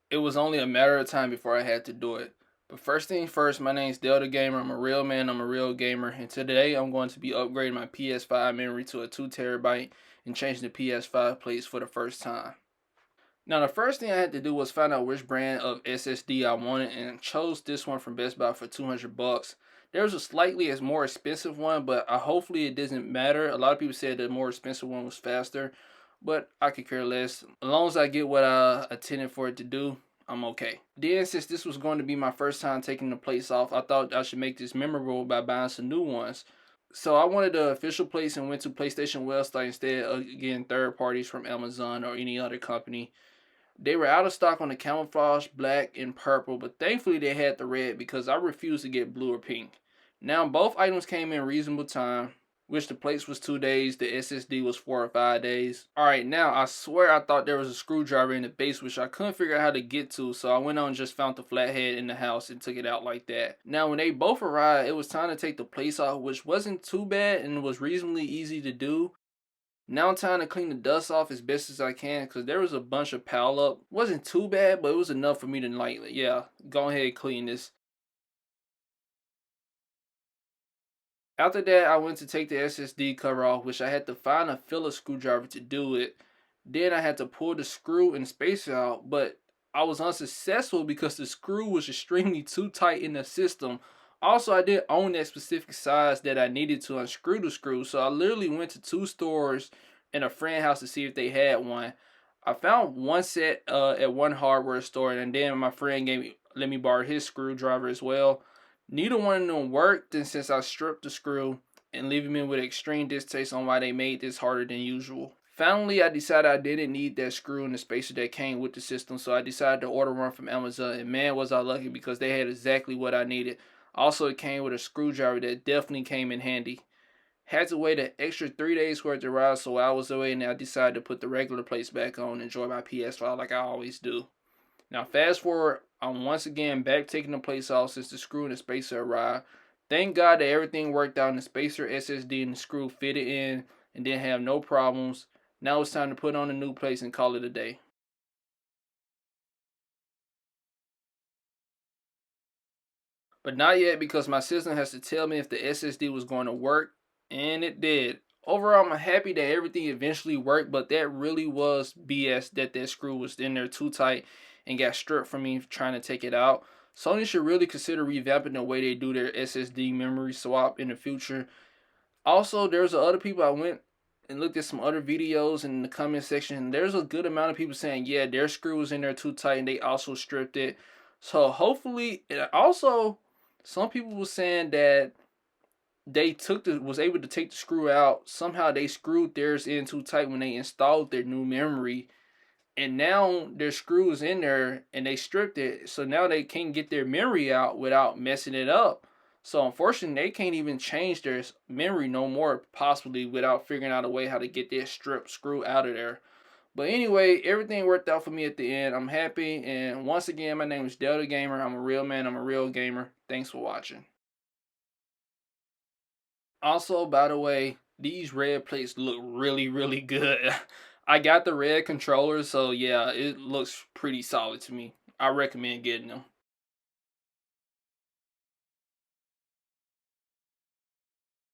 It was only a matter of time before I had to do it. But first thing first, my name's Delta Gamer. I'm a real man, I'm a real gamer, and today I'm going to be upgrading my PS5 memory to a 2 terabyte and changing the PS5 plates for the first time. Now the first thing I had to do was find out which brand of SSD I wanted and chose this one from Best Buy for 200 bucks. There was a slightly more expensive one, but hopefully it doesn't matter. A lot of people said the more expensive one was faster, but I could care less. As long as I get what I intended for it to do, I'm okay. Then since this was going to be my first time taking the plates off, I thought I should make this memorable by buying some new ones. So I wanted the official plates and went to PlayStation website instead of getting third parties from Amazon or any other company. They were out of stock on the camouflage, black, and purple, but thankfully they had the red because I refused to get blue or pink. Now both items came in reasonable time, which the plates was 2 days, the SSD was 4 or 5 days. Alright, now I swear I thought there was a screwdriver in the base which I couldn't figure out how to get to, so I went on and just found the flathead in the house and took it out like that. Now when they both arrived, it was time to take the plates off, which wasn't too bad and was reasonably easy to do. Now I'm trying to clean the dust off as best as I can because there was a bunch of pile up. Wasn't too bad, but it was enough for me to like, yeah, go ahead and clean this. After that, I went to take the SSD cover off, which I had to find a Phillips screwdriver to do it. Then I had to pull the screw and spacer out, but I was unsuccessful because the screw was extremely too tight in the system. Also, I didn't own that specific size that I needed to unscrew the screw, so I literally went to two stores and a friend house to see if they had one. I found one set at one hardware store, and then my friend let me borrow his screwdriver as well. Neither one of them worked, and since I stripped the screw and leaving me with extreme distaste on why they made this harder than usual. Finally, I decided I didn't need that screw and the spacer that came with the system, so I decided to order one from Amazon, and man was I lucky because they had exactly what I needed. Also, it came with a screwdriver that definitely came in handy. Had to wait an extra 3 days for it to arrive, so I was away and I decided to put the regular plates back on and enjoy my PS5 like I always do. Now fast forward, I'm once again back taking the plates off since the screw and the spacer arrived. Thank God that everything worked out and the spacer, SSD, and the screw fitted in and didn't have no problems. Now it's time to put on the new plates and call it a day. But not yet because my system has to tell me if the SSD was going to work, and it did. Overall, I'm happy that everything eventually worked, but that really was BS that that screw was in there too tight and got stripped from me trying to take it out. Sony should really consider revamping the way they do their SSD memory swap in the future. Also, there's other people I went and looked at some other videos in the comment section. There's a good amount of people saying, yeah, their screw was in there too tight and they also stripped it. So hopefully, also some people were saying that they was able to take the screw out. Somehow they screwed theirs in too tight when they installed their new memory, and now their screw is in there and they stripped it, so now they can't get their memory out without messing it up. So unfortunately, they can't even change their memory no more, possibly without figuring out a way how to get that stripped screw out of there. But anyway, everything worked out for me at the end. I'm happy, and once again, my name is Delta Gamer. I'm a real man. I'm a real gamer. Thanks for watching. Also, by the way, these red plates look really, really good. I got the red controller, so yeah, it looks pretty solid to me. I recommend getting them.